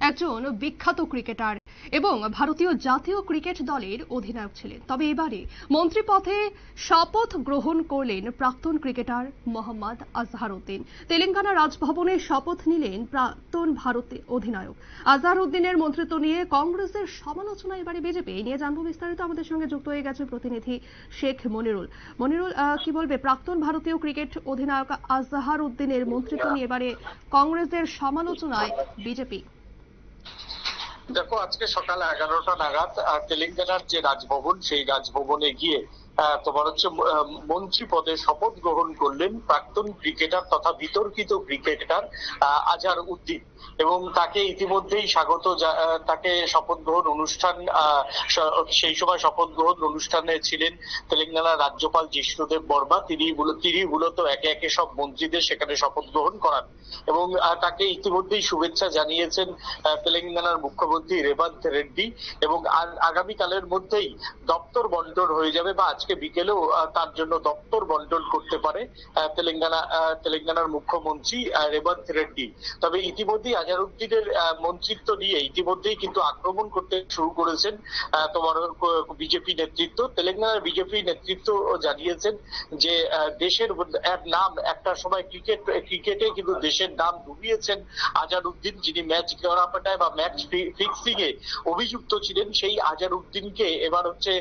একজন বিখ্যাত ক্রিকেটার এবং ভারতীয় জাতীয় ক্রিকেট দলের অধিনায়ক ছিলেন। তবে এবারে মন্ত্রী পদে শপথ গ্রহণ করলেন প্রাক্তন ক্রিকেটার মোহাম্মদ আজহারউদ্দিন। তেলেঙ্গানা রাজভবনে শপথ নিলেন প্রাক্তন ভারতের অধিনায়ক। আজহারউদ্দিনের মন্ত্রিত্ব নিয়ে কংগ্রেসের সমালোচনা এবারে বিজেপি। এই নিয়ে জানবো বিস্তারিত। আমাদের সঙ্গে যুক্ত হয়ে গেছে প্রতিনিধি শেখ মনিরুল। মনিরুল, কি বলবে প্রাক্তন ভারতীয় ক্রিকেট অধিনায়ক আজহারউদ্দিনের মন্ত্রিত্ব নিয়ে এবারে কংগ্রেসের সমালোচনায় বিজেপি? দেখো, আজকে সকাল 11টা নাগাদ তেলেঙ্গানার যে রাজভবন, সেই রাজভবনে গিয়ে তোমার হচ্ছে মন্ত্রী পদে শপথ গ্রহণ করলেন প্রাক্তন ক্রিকেটার তথা বিতর্কিত ক্রিকেটার আজহারউদ্দিন, এবং তাকে ইতিমধ্যেই স্বাগত, তাকে শপথ গ্রহণ অনুষ্ঠান, সেই সময় শপথ গ্রহণ অনুষ্ঠানে ছিলেন তেলেঙ্গানার রাজ্যপাল জিষ্ণুদেব বর্মা। তিনি মূলত একে একে সব মন্ত্রীদের সেখানে শপথ গ্রহণ করান এবং তাকে ইতিমধ্যেই শুভেচ্ছা জানিয়েছেন তেলেঙ্গানার মুখ্যমন্ত্রী রেবন্ত রেড্ডি, এবং আগামীকালের মধ্যেই দপ্তর বন্টন হয়ে যাবে বা আজকে বিকেলেও তার জন্য দপ্তর বন্টন করতে পারে তেলেঙ্গানার মুখ্যমন্ত্রী রেবন্ত রেড্ডি। তবে ইতিমধ্যেই আজহারউদ্দিনের মন্ত্রিত্ব নিয়ে ইতিমধ্যেই কিন্তু আক্রমণ করতে শুরু করেছেন তোমার বিজেপি নেতৃত্ব। তেলেঙ্গানার বিজেপি নেতৃত্ব জানিয়েছেন যে দেশের নাম একটা সময় ক্রিকেটে কিন্তু দেশের নাম ডুবিয়েছেন আজহারউদ্দিন, যিনি ম্যাচ গড়াপেটায় বা ম্যাচ ফিক্সিং এ অভিযুক্ত ছিলেন। সেই আজহারউদ্দিনকে এবার হচ্ছে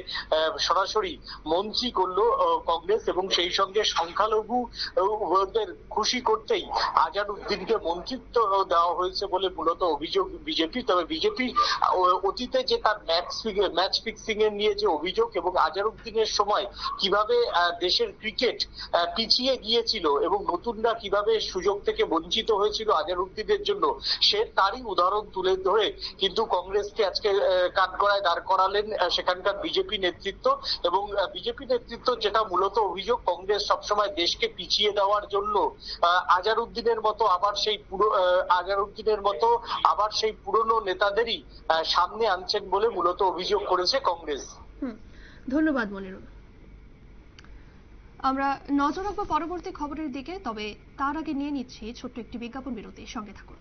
সরাসরি মন্ত্রী করলো কংগ্রেস, এবং সেই সঙ্গে সংখ্যালঘুদের খুশি করতেই আজহারউদ্দিনকে মন্ত্রিত্ব দেওয়া হয়েছে বলে মূলত অভিযোগ বিজেপি। তবে বিজেপি অতীতে যে তার ম্যাচ ফিক্সিং এর নিয়ে যে অভিযোগ এবং আজহারউদ্দিনের সময় কিভাবে দেশের ক্রিকেট পিছিয়ে গিয়েছিল এবং নতুনরা কিভাবে সুযোগ থেকে বঞ্চিত হয়েছিল আজহারউদ্দিনের জন্য, সে তারই উদাহরণ তুলে ধরে কিন্তু কংগ্রেসকে আজকে কাঠগড়ায় দাঁড় করালেন সেখানকার বিজেপি নেতৃত্ব। এবং বিজেপি নেতৃত্ব যেটা মূলত অভিযোগ, কংগ্রেস সবসময় দেশকে পিছিয়ে দেওয়ার জন্য আজহারউদ্দিনের মতো আবার সেই পুরনো নেতাদেরই সামনে আনছেন বলে মূলত অভিযোগ করেছে কংগ্রেস। ধন্যবাদ মনিরুল। আমরা নজর রাখবো পরবর্তী খবরের দিকে, তবে তার আগে নিয়ে নিচ্ছি ছোট্ট একটি বিজ্ঞাপন বিরতি। সঙ্গে থাকুন।